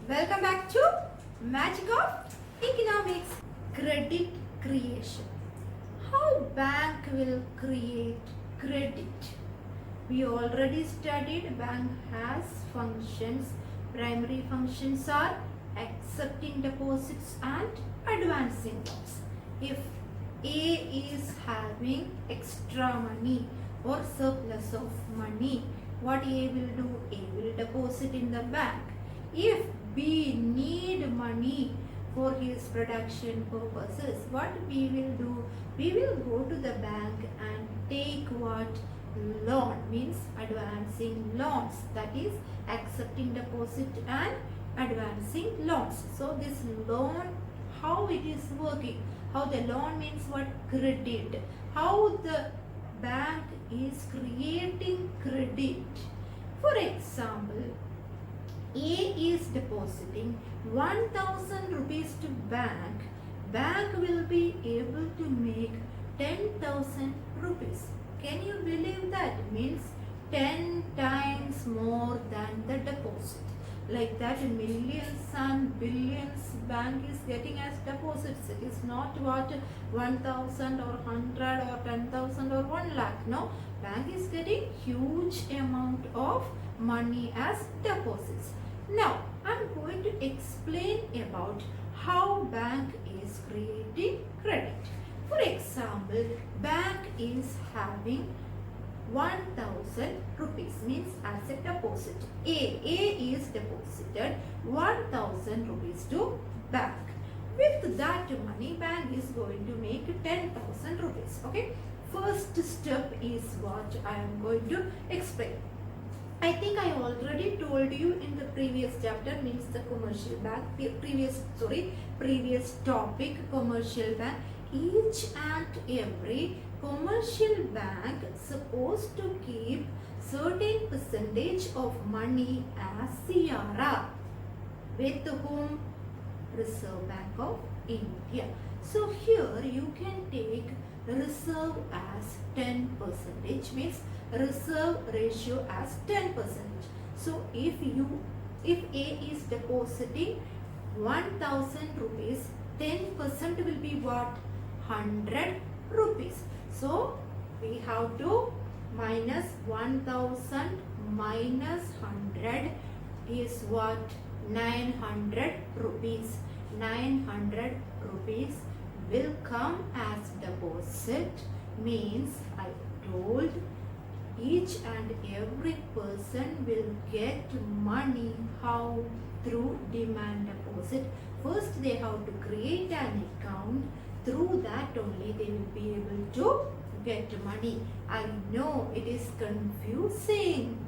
Welcome back to Magic of Economics. Credit creation. How bank will create credit? We already studied bank has functions. Primary functions are accepting deposits and advancing loans. If A is having extra money or surplus of money, what A will do? A will deposit in the bank. If B need money for his production purposes, what we will do? We will go to the bank and take what? Loan, means advancing loans, that is accepting deposit and advancing loans. So this loan, how it is working, how the loan means what? Credit, how the bank is creating credit. For example, A is depositing 1000 rupees to bank. Bank will be able to make 10,000 rupees. Can you believe that? Means 10 times more than the deposit. Like that, millions and billions bank is getting as deposits. It is not what 1000 or 100 or 10,000 or 1 lakh. No, bank is getting huge amount of money as deposits. Now, I am going to explain about how bank is creating credit. For example, bank is having 1000 rupees, means as a deposit. A is deposited 1000 rupees to bank. With that money, bank is going to make 10,000 rupees. Okay. First step is what I am going to explain. I think I already told you in the previous chapter, means the commercial bank, previous topic, commercial bank. Each and every commercial bank supposed to keep certain percentage of money as CRR. With whom? Reserve Bank of India. So here you can take reserve as 10%, means reserve ratio as 10%. So if A is depositing 1000 rupees, 10% will be what? 100 rupees. So we have to minus 1000 minus 100 is what? 900 rupees. 900 rupees will come as deposit, means I told each and every person will get money. How? Through demand deposit. First they have to create an account. Through that only they will be able to get money. I know it is confusing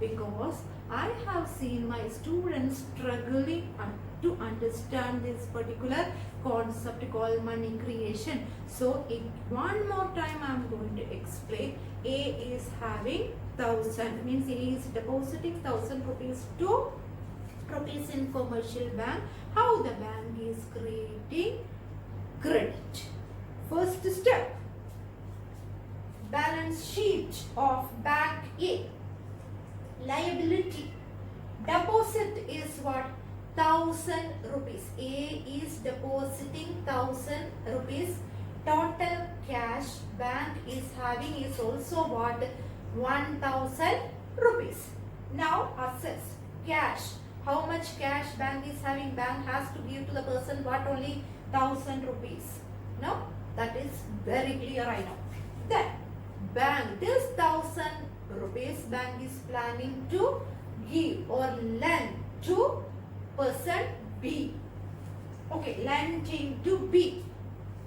because I have seen my students struggling to understand this particular concept called money creation. So one more time I am going to explain. A is having 1000, means A is depositing 1000 rupees to rupees in commercial bank. How the bank is creating credit? First step, balance sheet of bank A. Liability, deposit is what? 1000 rupees. A is depositing 1000 rupees. Total cash bank is having is also what? 1000 rupees. Now assets, cash. How much cash bank is having? Bank has to give to the person what? Only 1000 rupees. No, that is very clear, I know. Then bank, this 1000 rupees bank is planning to give or lend to person B. Okay, lending to B.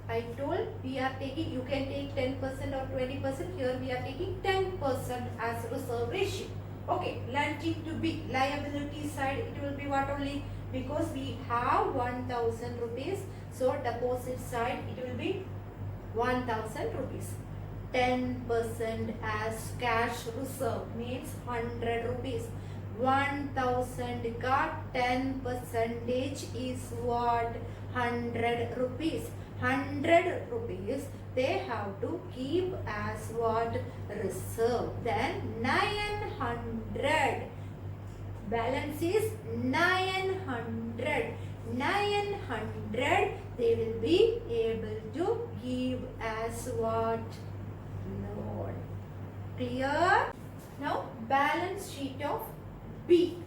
I told we are taking, you can take 10% or 20%. Here we are taking 10% as reserve ratio. Okay, lending to B. Liability side, it will be what only? Because we have 1000 rupees. So deposit side, it will be 1000 rupees. 10% as cash reserve, means 100 rupees. 1000 got 10 percentage is what? 100 rupees. 100 rupees they have to keep as what? Reserve. Then 900 balance is 900. 900 they will be able to give as what? Loan. Clear? Now balance sheet of B.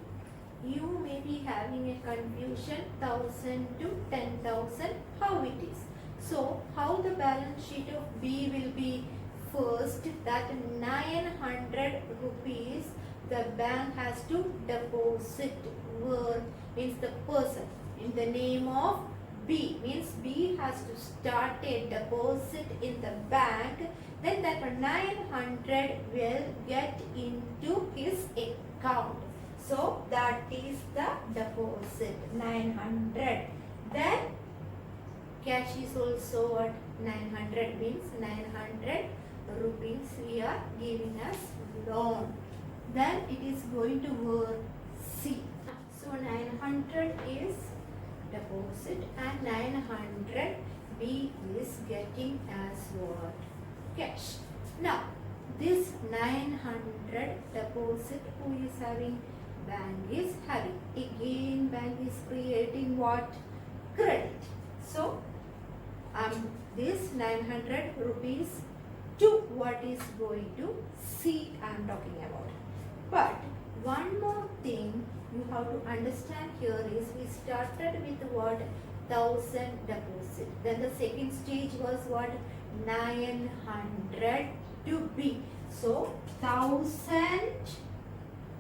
You may be having a confusion 1000 to 10,000 how it is. So how the balance sheet of B will be? First, that 900 rupees the bank has to deposit. Where means the person in the name of B, means B has to start a deposit in the bank, then that 900 will get into his account. So that is the deposit 900. Then cash is also what? 900 means 900 rupees we are giving as loan. Then it is going to work C. So 900 is deposit and 900 B is getting as what? Cash. Now this 900 deposit who is having? Bank is having. Again bank is creating what? Credit. So this 900 rupees to what is going to C I am talking about. But one more thing you have to understand here is we started with what? 1000 deposit. Then the second stage was what? 900 to B. So 1000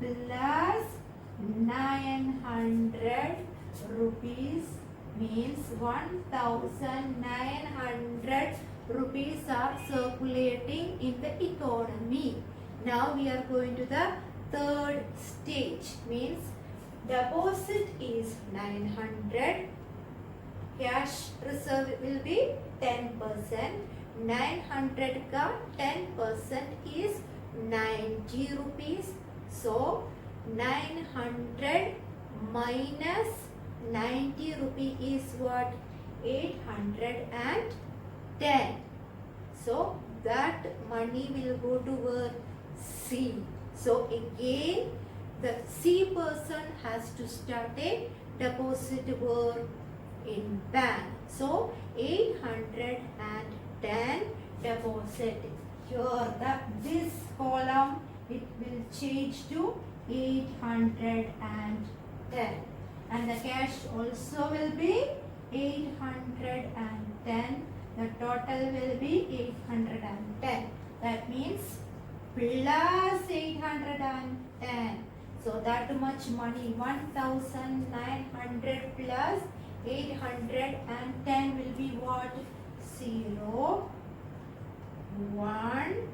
plus 900 rupees means 1900 rupees are circulating in the economy. Now we are going to the third stage, means deposit is 900, cash reserve will be 10%, 900 ka 10% is 90 rupees. So 900 minus 90 rupee is what? 810. So that money will go to where? C. So again the C person has to start a deposit where? In bank. So 810 deposit. Here this column it will change to 810 and the cash also will be 810. The total will be 810. That means plus 810. So that much money, 1900 plus 810 will be what? 0, 1,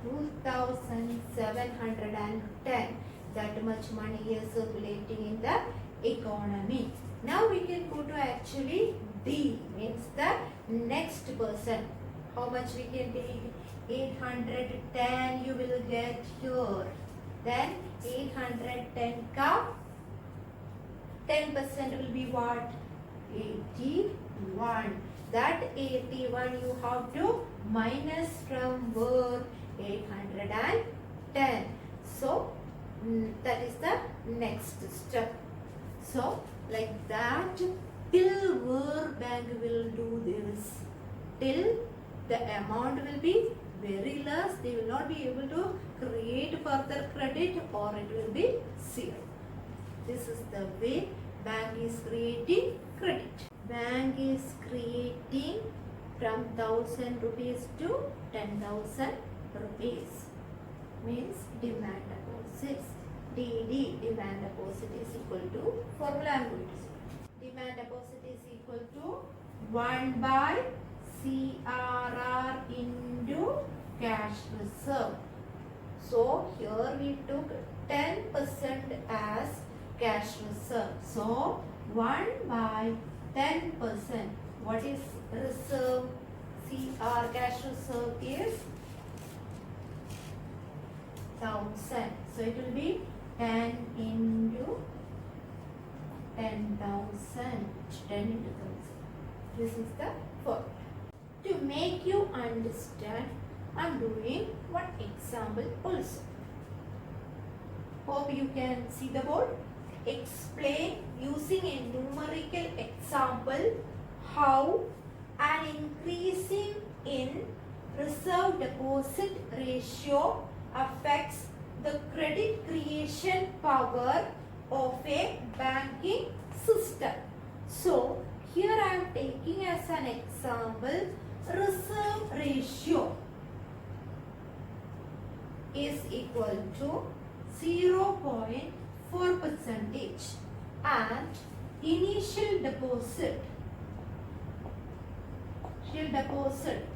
2710. That much money is circulating in the economy. Now we can go to actually D, means the next person. How much we can take? 810 you will get here. Then 810 ka 10% will be what? 81. That 81 you have to minus from where? 810. So that is the next step. So like that, till where bank will do this? Till the amount will be very less, they will not be able to create further credit, or it will be zero. This is the way bank is creating credit. Bank is creating from 1000 rupees to 10,000 rupees. Means demand deposits. DD, demand deposit is equal to, formula I am going to say. Demand deposit is equal to 1 by CRR into cash reserve. So here we took 10% as cash reserve. So 1 by 10%. What is reserve? CR cash reserve is 1000. So it will be 10 into 10,000. 10 into 1000. This is the formula. To make you understand, I am doing one example also. Hope you can see the board. Explain using a numerical example how an increasing in reserve deposit ratio affects the credit creation power of a banking system. So here I am taking as an example reserve ratio is equal to 0.4% and initial deposit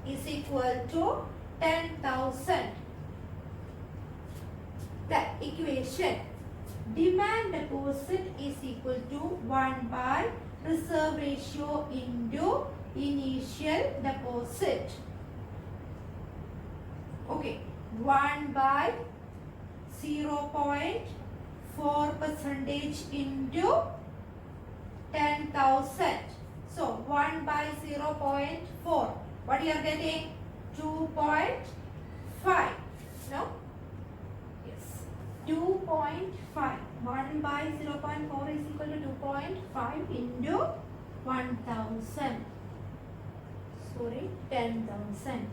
is equal to 10,000. The equation demand deposit is equal to 1 by reserve ratio into initial deposit. Okay, 1 by 0.4% into 10,000. So 1 by 0.4. What you are getting? 2.5. No? Yes. 2.5. 1 by 0.4 is equal to 2.5 into 1,000. Sorry, 10,000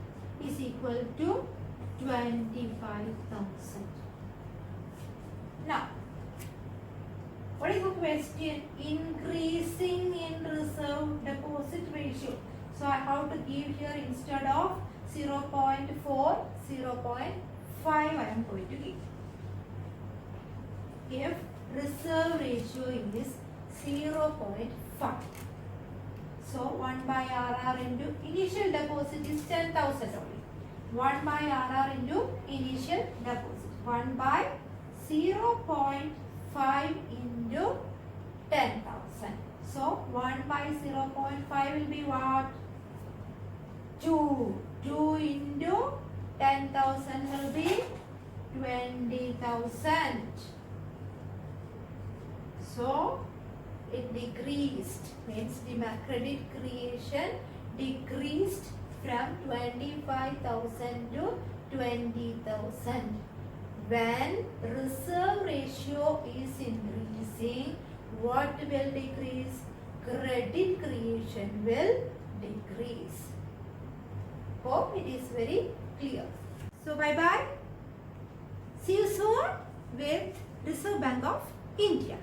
is equal to 25,000. Now, what is the question? Increasing in reserve deposit ratio. So I have to give here instead of 0.4, 0.5 I am going to give. If reserve ratio is 0.5. So 1 by RR into initial deposit is 10,000 only. 1 by RR into initial deposit. 1 by 0.5 into 10,000. So 1 by 0.5 will be what? 2. 2 into 10,000 will be 20,000. So it decreased, means credit creation decreased from 25,000 to 20,000. When reserve ratio is increasing, what will decrease? Credit creation will decrease. Hope it is very clear. So bye bye. See you soon with Reserve Bank of India.